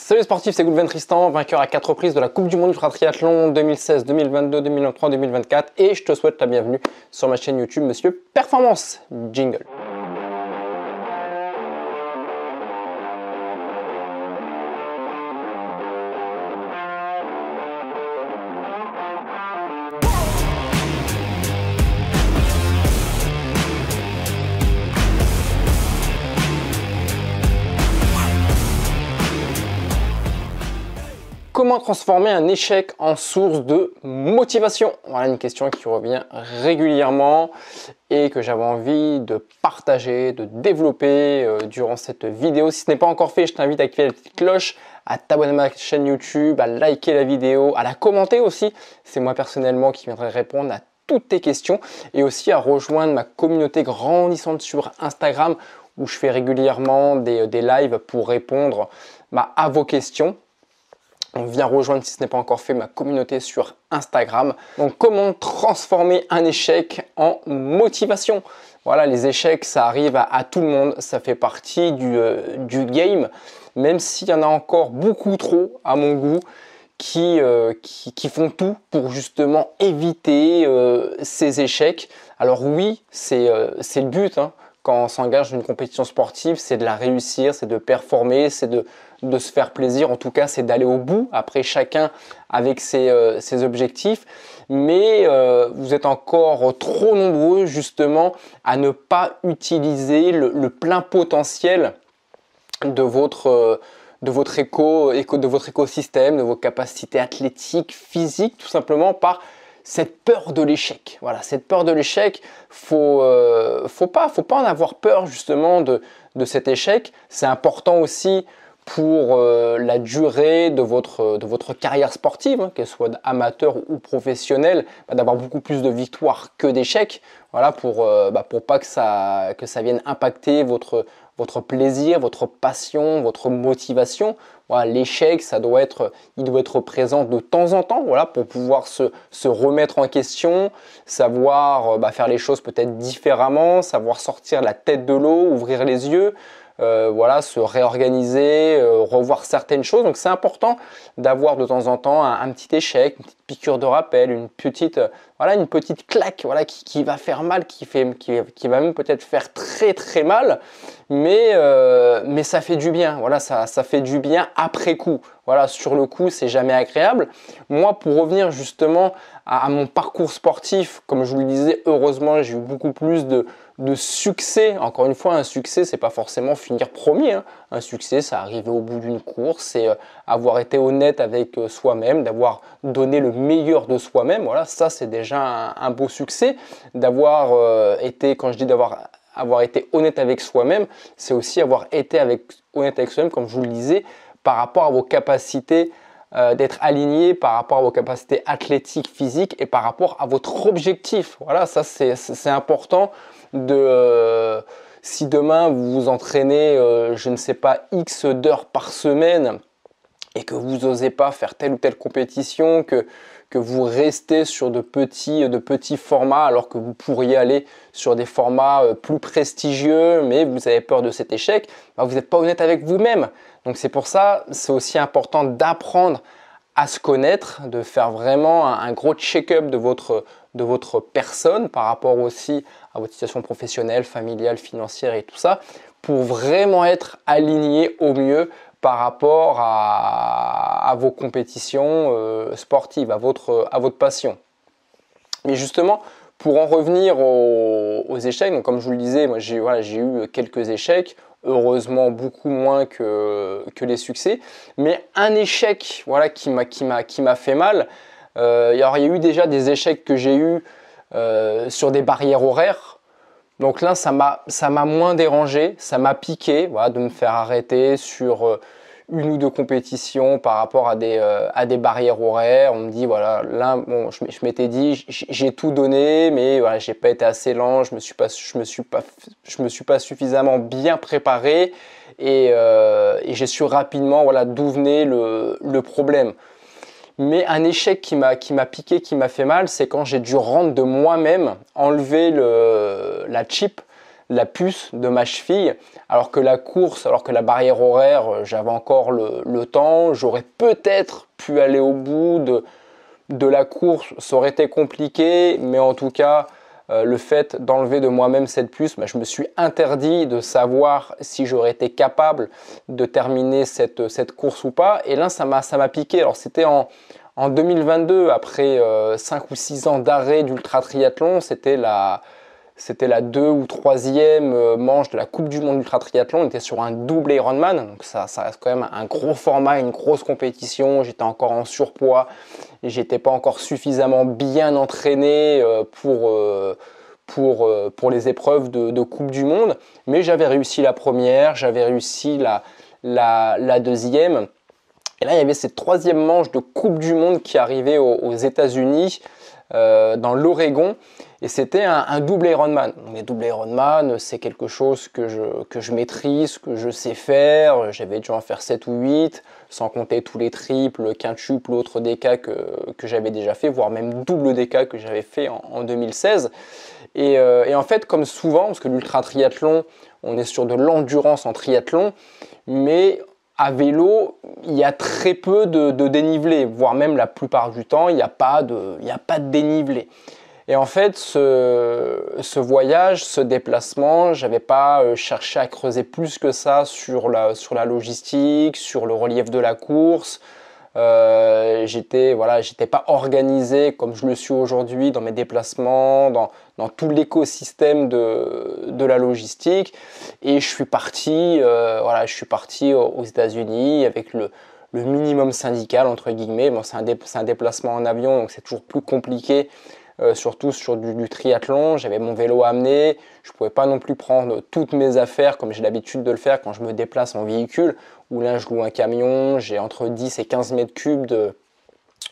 Salut les sportifs, c'est Goulven Tristan, vainqueur à 4 reprises de la Coupe du Monde Ultra Triathlon 2016, 2022, 2023, 2024 et je te souhaite la bienvenue sur ma chaîne YouTube Monsieur Performance. Jingle. Comment transformer un échec en source de motivation? Voilà une question qui revient régulièrement et que j'avais envie de partager, de développer durant cette vidéo. Si ce n'est pas encore fait, je t'invite à activer la petite cloche, à t'abonner à ma chaîne YouTube, à liker la vidéo, à la commenter aussi. C'est moi personnellement qui viendrai répondre à toutes tes questions et aussi à rejoindre ma communauté grandissante sur Instagram où je fais régulièrement des lives pour répondre à vos questions. On vient rejoindre, si ce n'est pas encore fait, ma communauté sur Instagram. Donc, comment transformer un échec en motivation? Voilà, les échecs, ça arrive à tout le monde. Ça fait partie du game, même s'il y en a encore beaucoup trop, à mon goût, qui font tout pour justement éviter ces échecs. Alors oui, c'est le but, hein. Quand on s'engage dans une compétition sportive, c'est de la réussir, c'est de performer, c'est de se faire plaisir. En tout cas, c'est d'aller au bout. Après, chacun avec ses objectifs. Mais vous êtes encore trop nombreux justement à ne pas utiliser le plein potentiel de votre écosystème, de vos capacités athlétiques, physiques, tout simplement par cette peur de l'échec. Voilà, cette peur de l'échec, faut pas en avoir peur justement de cet échec. C'est important aussi pour la durée de votre carrière sportive, hein, qu'elle soit amateur ou professionnelle, d'avoir beaucoup plus de victoires que d'échecs. Voilà, pour pas que ça vienne impacter votre plaisir, votre passion, votre motivation. Voilà, l'échec, il doit être présent de temps en temps, voilà, pour pouvoir se remettre en question, savoir faire les choses peut-être différemment, savoir sortir la tête de l'eau, ouvrir les yeux, voilà, se réorganiser, revoir certaines choses. Donc c'est important d'avoir de temps en temps un petit échec, une petite piqûre de rappel, une petite claque, voilà, qui va faire mal, qui va même peut-être faire très très mal, mais ça fait du bien. Voilà, ça fait du bien après coup. Voilà, sur le coup, c'est jamais agréable. Moi, pour revenir justement à mon parcours sportif, comme je vous le disais, heureusement, j'ai eu beaucoup plus de succès. Encore une fois, un succès, c'est pas forcément finir premier, hein. Un succès, c'est arriver au bout d'une course, c'est avoir été honnête avec soi-même, d'avoir donné le meilleur de soi-même. Voilà, ça, c'est déjà un beau succès. D'avoir été, quand je dis avoir été honnête avec soi-même, c'est aussi avoir été honnête avec soi-même, comme je vous le disais, par rapport à vos capacités, d'être aligné par rapport à vos capacités athlétiques, physiques et par rapport à votre objectif. Voilà, ça c'est important. Si demain vous vous entraînez, je ne sais pas, X d'heures par semaine et que vous n'osez pas faire telle ou telle compétition, que vous restez sur de petits formats alors que vous pourriez aller sur des formats plus prestigieux, mais vous avez peur de cet échec, vous n'êtes pas honnête avec vous-même. Donc c'est pour ça, c'est aussi important d'apprendre à se connaître, de faire vraiment un gros check-up de votre personne par rapport aussi à votre situation professionnelle, familiale, financière et tout ça, pour vraiment être aligné au mieux par rapport à vos compétitions sportives, à votre passion. Mais justement, pour en revenir aux échecs, donc comme je vous le disais, moi j'ai eu quelques échecs, heureusement beaucoup moins que les succès, mais un échec, voilà, qui m'a fait mal. Il y a eu déjà des échecs que j'ai eu sur des barrières horaires. Donc là, ça m'a moins dérangé, ça m'a piqué, voilà, de me faire arrêter sur une ou deux compétitions par rapport à des barrières horaires. On me dit, voilà, là, bon, je m'étais dit, j'ai tout donné, mais voilà, j'ai pas été assez lent, je me suis pas suffisamment bien préparé et j'ai su rapidement, voilà, d'où venait le problème. Mais un échec qui m'a piqué, qui m'a fait mal, c'est quand j'ai dû rendre de moi-même, enlever la chip la puce de ma cheville, alors que la course, alors que la barrière horaire, j'avais encore le temps, j'aurais peut-être pu aller au bout de la course, ça aurait été compliqué, mais en tout cas, le fait d'enlever de moi-même cette puce, je me suis interdit de savoir si j'aurais été capable de terminer cette course ou pas, et là ça m'a piqué. Alors c'était en 2022, après 5 ou 6 ans d'arrêt d'ultra triathlon, c'était la 2 ou 3e manche de la Coupe du Monde Ultra Triathlon. On était sur un double Ironman, donc ça reste quand même un gros format, une grosse compétition. J'étais encore en surpoids et j'étais pas encore suffisamment bien entraîné pour les épreuves de Coupe du Monde. Mais j'avais réussi la première, j'avais réussi la deuxième. Et là, il y avait cette 3e manche de Coupe du Monde qui arrivait aux États-Unis, dans l'Oregon. Et c'était un double Ironman. Les doubles Ironman, c'est quelque chose que je maîtrise, que je sais faire. J'avais dû en faire 7 ou 8, sans compter tous les triples, quintuples, autres DK que j'avais déjà fait, voire même double DK que j'avais fait en 2016. Et en fait, comme souvent, parce que l'ultra triathlon, on est sur de l'endurance en triathlon, mais à vélo, il y a très peu de dénivelé, voire même la plupart du temps, il n'y a pas de dénivelé. Et en fait, ce voyage, ce déplacement, j'avais pas cherché à creuser plus que ça sur la logistique, sur le relief de la course. J'étais pas organisé comme je le suis aujourd'hui dans mes déplacements, dans tout l'écosystème de la logistique. Et je suis parti aux États-Unis avec le minimum syndical entre guillemets. Bon, c'est un déplacement en avion, donc c'est toujours plus compliqué. Surtout sur du triathlon, j'avais mon vélo à amener, je ne pouvais pas non plus prendre toutes mes affaires comme j'ai l'habitude de le faire quand je me déplace en véhicule, où là je loue un camion, j'ai entre 10 et 15 mètres cubes de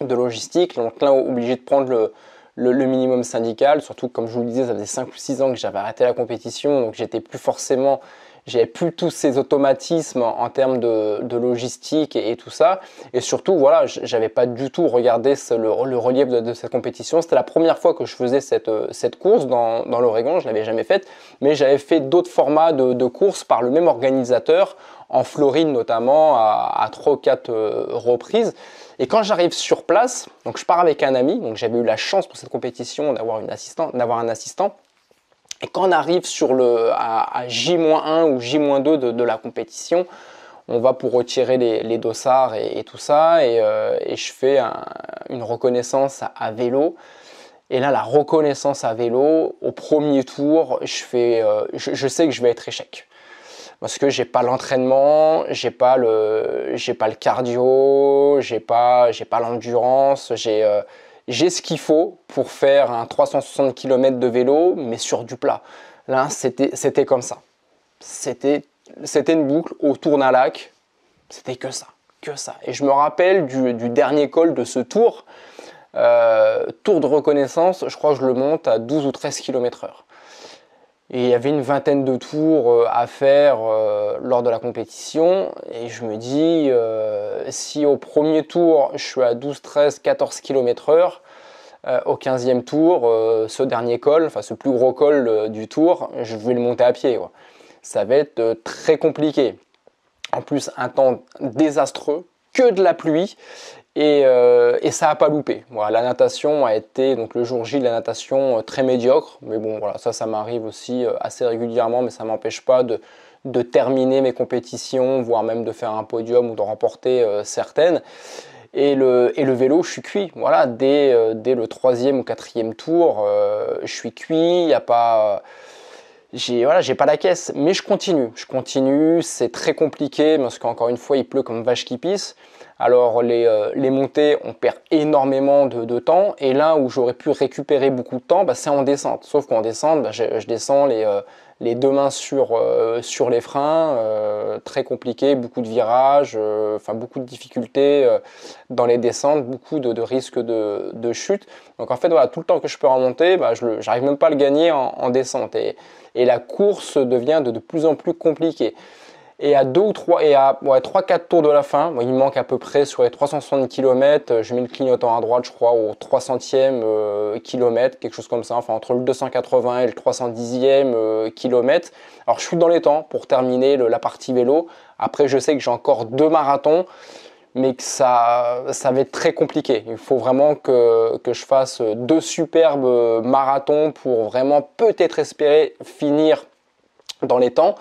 logistique, donc là obligé de prendre le minimum syndical, surtout comme je vous le disais, ça faisait 5 ou 6 ans que j'avais arrêté la compétition, donc j'avais plus tous ces automatismes en termes de logistique et tout ça. Et surtout, voilà, j'avais pas du tout regardé le relief de cette compétition. C'était la première fois que je faisais cette course dans l'Oregon, je l'avais jamais faite, mais j'avais fait d'autres formats de courses par le même organisateur, en Floride notamment, à 3 ou 4 reprises. Et quand j'arrive sur place, donc je pars avec un ami, donc j'avais eu la chance pour cette compétition d'avoir un assistant. Et quand on arrive à J-1 ou J-2 de la compétition, on va pour retirer les dossards et tout ça, et je fais une reconnaissance à vélo. Et là, la reconnaissance à vélo, au premier tour, je sais que je vais être échec. Parce que j'ai pas l'entraînement, j'ai pas le cardio, j'ai pas l'endurance, j'ai ce qu'il faut pour faire un 360 km de vélo, mais sur du plat. Là, c'était comme ça. C'était une boucle autour d'un lac. C'était que ça. Et je me rappelle du dernier col de ce tour. Tour de reconnaissance, je crois que je le monte à 12 ou 13 km/h. Et il y avait une vingtaine de tours à faire lors de la compétition. Et je me dis, si au premier tour, je suis à 12, 13, 14 km/h, au 15e tour, ce dernier col, enfin ce plus gros col du tour, je vais le monter à pied, quoi. Ça va être très compliqué. En plus, un temps désastreux, que de la pluie. Et ça n'a pas loupé. Voilà, la natation a été, donc le jour J, la natation très médiocre. Mais bon, voilà, ça m'arrive aussi assez régulièrement, mais ça ne m'empêche pas de terminer mes compétitions, voire même de faire un podium ou d'en remporter certaines. Et le vélo, je suis cuit. Voilà, dès le 3e ou 4e tour, je suis cuit. Il n'y a pas... j'ai pas la caisse, mais je continue, c'est très compliqué parce qu'encore une fois il pleut comme vache qui pisse. Alors les montées, on perd énormément de temps, et là où j'aurais pu récupérer beaucoup de temps, c'est en descente. Sauf qu'en descente, je descends les deux mains sur les freins, très compliqué, beaucoup de virages, beaucoup de difficultés dans les descentes, beaucoup de risques de chute. Donc en fait, voilà, tout le temps que je peux remonter, j'arrive même pas à le gagner en descente. Et la course devient de plus en plus compliquée. Et à 2 ou 3, et à 3-4 tours de la fin, il me manque à peu près sur les 360 km, je mets le clignotant à droite, je crois, au 300e kilomètre, quelque chose comme ça, enfin entre le 280 et le 310e kilomètre. Alors je suis dans les temps pour terminer la partie vélo. Après, je sais que j'ai encore 2 marathons, mais que ça va être très compliqué. Il faut vraiment que je fasse 2 superbes marathons pour vraiment peut-être espérer finir dans les temps.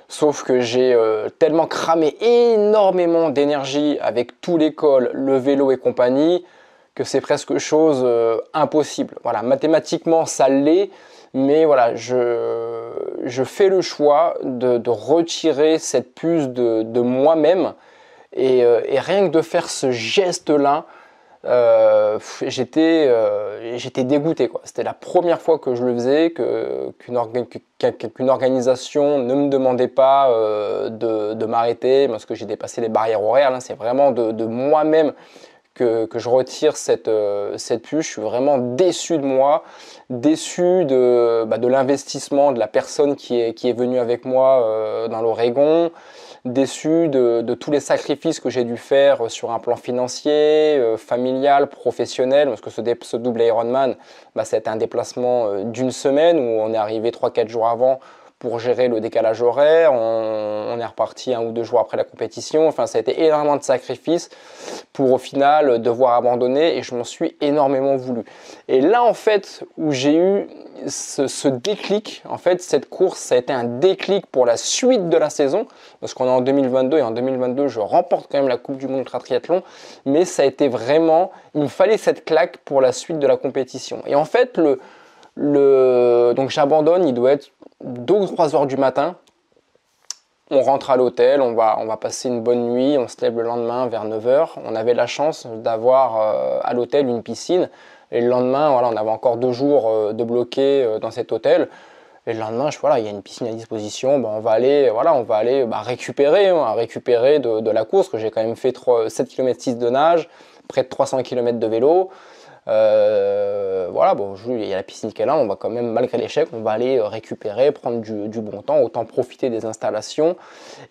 Sauf que j'ai tellement cramé énormément d'énergie avec tout l'école, le vélo et compagnie, que c'est presque chose impossible. Voilà, mathématiquement ça l'est, mais voilà, je fais le choix de retirer cette puce de moi-même et rien que de faire ce geste-là, j'étais dégoûté, quoi. C'était la première fois que je le faisais, qu'une organisation ne me demandait pas de m'arrêter parce que j'ai dépassé les barrières horaires. Là, c'est vraiment de moi-même que je retire cette puce. Je suis vraiment déçu de moi, déçu de l'investissement de la personne qui est venue avec moi dans l'Oregon, déçu de tous les sacrifices que j'ai dû faire sur un plan financier, familial, professionnel, parce que ce double Ironman, c'était un déplacement d'une semaine où on est arrivé 3-4 jours avant pour gérer le décalage horaire, on est reparti 1 ou 2 jours après la compétition, enfin ça a été énormément de sacrifices pour au final devoir abandonner et je m'en suis énormément voulu. Et là en fait où j'ai eu ce déclic, en fait cette course ça a été un déclic pour la suite de la saison, parce qu'on est en 2022 et en 2022 je remporte quand même la Coupe du Monde ultra triathlon, mais ça a été vraiment, il me fallait cette claque pour la suite de la compétition. Et en fait donc j'abandonne, il doit être 2 ou 3 heures du matin, on rentre à l'hôtel, on va passer une bonne nuit, on se lève le lendemain vers 9 heures. On avait la chance d'avoir à l'hôtel une piscine, et le lendemain, voilà, on avait encore 2 jours de bloqués dans cet hôtel. Et le lendemain, il y a une piscine à disposition, on va aller récupérer de la course, que j'ai quand même fait 7 km 6 de nage, près de 300 km de vélo. Il y a la piscine qui est là, on va quand même, malgré l'échec, on va aller récupérer, prendre du bon temps, autant profiter des installations.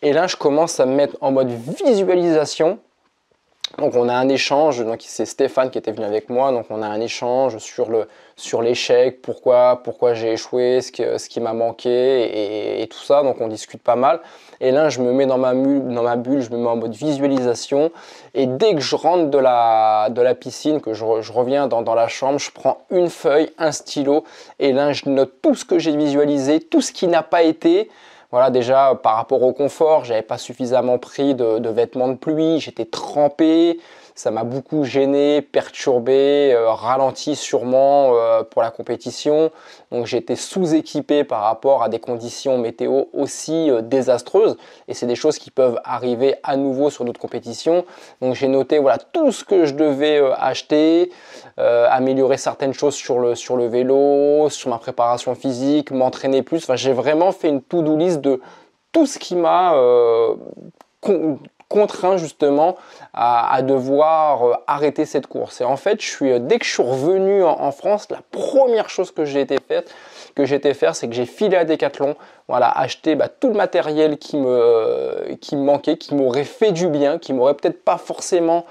Et là, je commence à me mettre en mode visualisation. Donc on a un échange, donc c'est Stéphane qui était venu avec moi, donc on a un échange sur l'échec, pourquoi j'ai échoué, ce qui m'a manqué et tout ça, donc on discute pas mal. Et là je me mets dans ma bulle, je me mets en mode visualisation et dès que je rentre de la piscine, que je reviens dans la chambre, je prends une feuille, un stylo et là je note tout ce que j'ai visualisé, tout ce qui n'a pas été. Voilà, déjà par rapport au confort, j'avais pas suffisamment pris de vêtements de pluie, j'étais trempé, ça m'a beaucoup gêné, perturbé, ralenti sûrement pour la compétition. Donc j'étais sous-équipé par rapport à des conditions météo aussi désastreuses et c'est des choses qui peuvent arriver à nouveau sur d'autres compétitions. Donc j'ai noté voilà tout ce que je devais acheter, améliorer certaines choses sur le vélo, sur ma préparation physique, m'entraîner plus. Enfin, j'ai vraiment fait une to-do list de tout ce qui m'a contraint justement à devoir arrêter cette course. Et en fait, dès que je suis revenu en France, la première chose que j'ai été faire, c'est que j'ai filé à Decathlon, voilà, acheter tout le matériel qui me manquait, qui m'aurait fait du bien, qui m'aurait peut-être pas forcément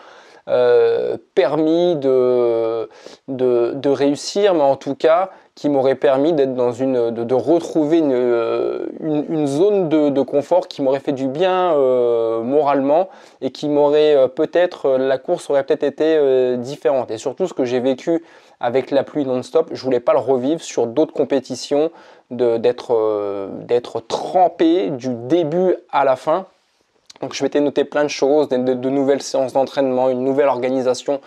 permis de réussir, mais en tout cas qui m'aurait permis d'être de retrouver une zone de confort qui m'aurait fait du bien moralement et qui m'aurait la course aurait peut-être été différente. Et surtout ce que j'ai vécu avec la pluie non-stop, je voulais pas le revivre sur d'autres compétitions, d'être trempé du début à la fin. Donc je m'étais noté plein de choses, de nouvelles séances d'entraînement, une nouvelle organisation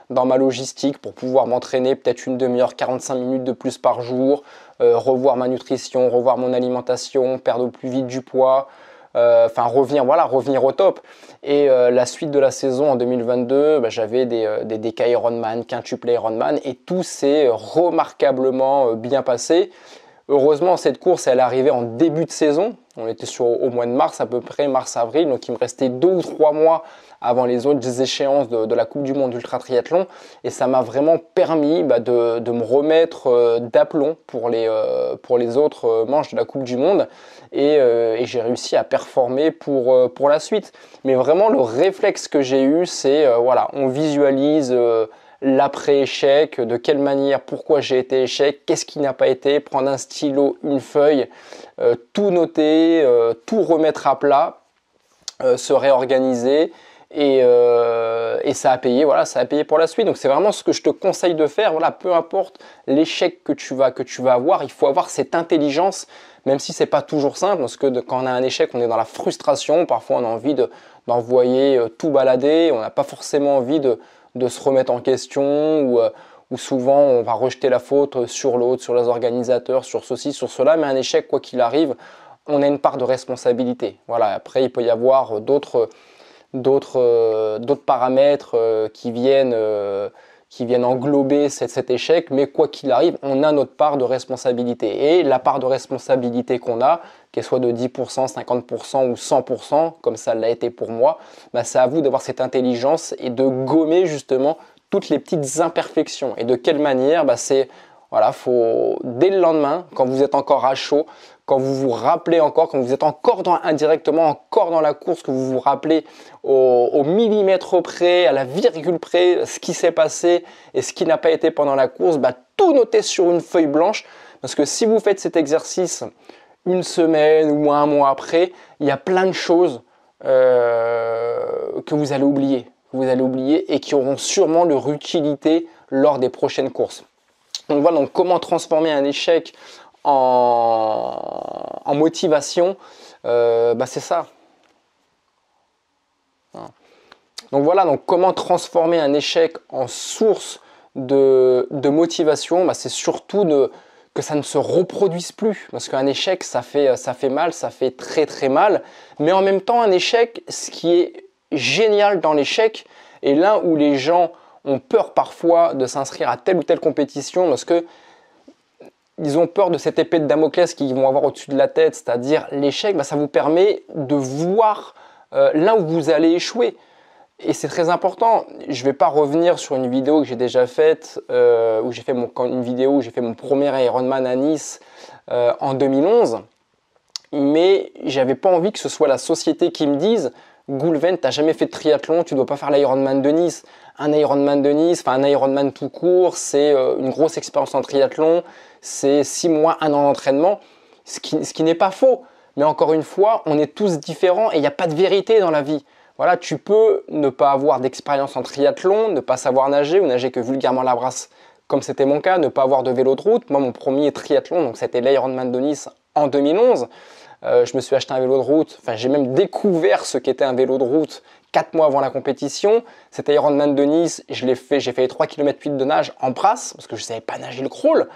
dans ma logistique pour pouvoir m'entraîner peut-être une demi-heure, 45 minutes de plus par jour, revoir ma nutrition, revoir mon alimentation, perdre au plus vite du poids, revenir au top. Et la suite de la saison en 2022, j'avais des K Ironman, quintuple Ironman et tout s'est remarquablement bien passé. Heureusement, cette course, elle est arrivée en début de saison. On était au mois de mars à peu près, mars-avril. Donc, il me restait 2 ou 3 mois avant les autres échéances de la Coupe du Monde d'Ultra Triathlon. Et ça m'a vraiment permis de me remettre d'aplomb pour les autres manches de la Coupe du Monde. Et j'ai réussi à performer pour la suite. Mais vraiment, le réflexe que j'ai eu, c'est voilà, on visualise l'après-échec, de quelle manière, pourquoi j'ai été échec, qu'est-ce qui n'a pas été, prendre un stylo, une feuille, tout noter, tout remettre à plat, se réorganiser et ça a payé, voilà, ça a payé pour la suite. Donc c'est vraiment ce que je te conseille de faire, voilà, peu importe l'échec que tu vas avoir, il faut avoir cette intelligence, même si c'est pas toujours simple, parce que quand on a un échec, on est dans la frustration, parfois on a envie d'envoyer tout balader, on n'a pas forcément envie de se remettre en question ou souvent on va rejeter la faute sur l'autre, sur les organisateurs, sur ceci, sur cela, mais un échec, quoi qu'il arrive, on a une part de responsabilité. Voilà. Après, il peut y avoir d'autres paramètres qui viennent englober cet échec, mais quoi qu'il arrive, on a notre part de responsabilité. Et la part de responsabilité qu'on a, qu'elle soit de 10%, 50% ou 100%, comme ça l'a été pour moi, bah, c'est à vous d'avoir cette intelligence et de gommer justement toutes les petites imperfections. Et de quelle manière, bah, voilà, faut, dès le lendemain, quand vous êtes encore à chaud, quand vous vous rappelez encore, quand vous êtes encore indirectement encore dans la course, que vous vous rappelez au millimètre près, à la virgule près, ce qui s'est passé et ce qui n'a pas été pendant la course, bah, tout noter sur une feuille blanche. Parce que si vous faites cet exercice une semaine ou un mois après, il y a plein de choses que vous allez oublier et qui auront sûrement leur utilité lors des prochaines courses. Donc voilà, donc comment transformer un échec en motivation, bah c'est ça. Donc voilà, donc comment transformer un échec en source de motivation, bah c'est surtout que ça ne se reproduise plus. Parce qu'un échec, ça fait mal, ça fait très très mal. Mais en même temps, un échec, ce qui est génial dans l'échec, et là où les gens ont peur parfois de s'inscrire à telle ou telle compétition, parce que ils ont peur de cette épée de Damoclès qu'ils vont avoir au-dessus de la tête, c'est-à-dire l'échec, bah ça vous permet de voir là où vous allez échouer. Et c'est très important. Je ne vais pas revenir sur une vidéo que j'ai déjà faite, où j'ai fait mon premier Ironman à Nice en 2011. Mais j'avais pas envie que ce soit la société qui me dise Goulven, tu n'as jamais fait de triathlon, tu ne dois pas faire l'Ironman de Nice. Un Ironman de Nice, enfin un Ironman tout court, c'est une grosse expérience en triathlon, c'est 6 mois, 1 an d'entraînement, ce qui n'est pas faux. Mais encore une fois, on est tous différents et il n'y a pas de vérité dans la vie. Voilà, tu peux ne pas avoir d'expérience en triathlon, ne pas savoir nager ou nager que vulgairement la brasse, comme c'était mon cas, ne pas avoir de vélo de route. Moi, mon premier triathlon, donc c'était l'Ironman de Nice en 2011. Je me suis acheté un vélo de route, enfin j'ai même découvert ce qu'était un vélo de route 4 mois avant la compétition. C'était Ironman de Nice, j'ai fait les 3 km 8 de nage en brasse, parce que je ne savais pas nager le crawl,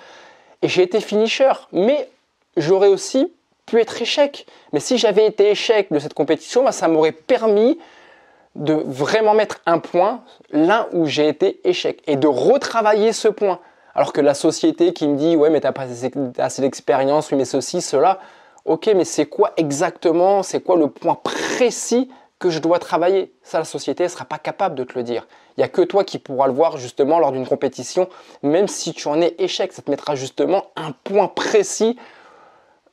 et j'ai été finisher. Mais j'aurais aussi pu être échec. Mais si j'avais été échec de cette compétition, bah, ça m'aurait permis de vraiment mettre un point là où j'ai été échec, et de retravailler ce point. Alors que la société qui me dit « ouais mais t'as pas assez d'expérience, oui mais ceci, cela », ok, mais c'est quoi exactement, c'est quoi le point précis que je dois travailler? Ça, la société ne sera pas capable de te le dire. Il n'y a que toi qui pourras le voir justement lors d'une compétition, même si tu en es échec, ça te mettra justement un point précis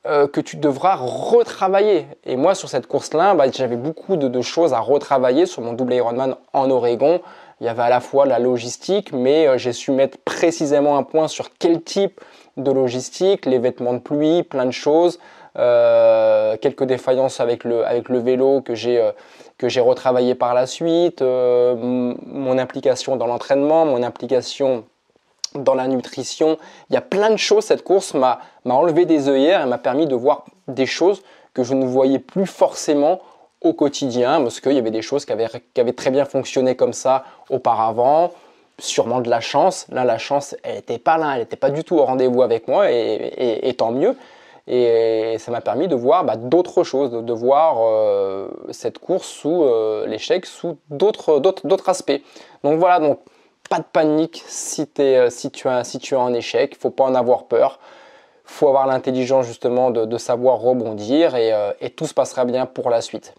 que tu devras retravailler. Et moi, sur cette course-là, bah, j'avais beaucoup de choses à retravailler sur mon double Ironman en Oregon. Il y avait à la fois la logistique, mais j'ai su mettre précisément un point sur quel type de logistique, les vêtements de pluie, plein de choses. Quelques défaillances avec le vélo que j'ai retravaillé par la suite, mon implication dans l'entraînement, mon implication dans la nutrition. Il y a plein de choses. Cette course m'a enlevé des œillères et m'a permis de voir des choses que je ne voyais plus forcément au quotidien, parce qu'il y avait des choses qui avaient très bien fonctionné comme ça auparavant. Sûrement de la chance. Là, la chance, elle n'était pas là, elle n'était pas du tout au rendez-vous avec moi, et tant mieux. Et ça m'a permis de voir d'autres choses, de voir cette course sous l'échec, sous d'autres aspects. Donc voilà, donc pas de panique si tu es en échec, il ne faut pas en avoir peur. faut avoir l'intelligence justement de savoir rebondir et tout se passera bien pour la suite.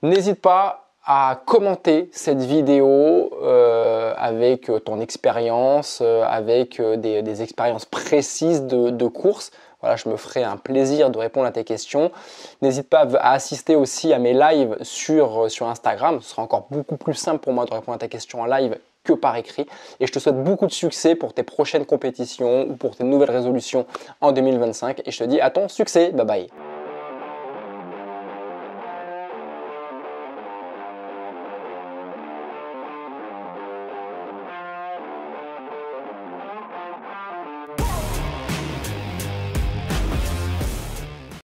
N'hésite pas à commenter cette vidéo avec ton expérience, avec des expériences précises de course. Voilà, je me ferai un plaisir de répondre à tes questions. N'hésite pas à assister aussi à mes lives sur Instagram. Ce sera encore beaucoup plus simple pour moi de répondre à tes questions en live que par écrit. Et je te souhaite beaucoup de succès pour tes prochaines compétitions ou pour tes nouvelles résolutions en 2025. Et je te dis à ton succès. Bye bye.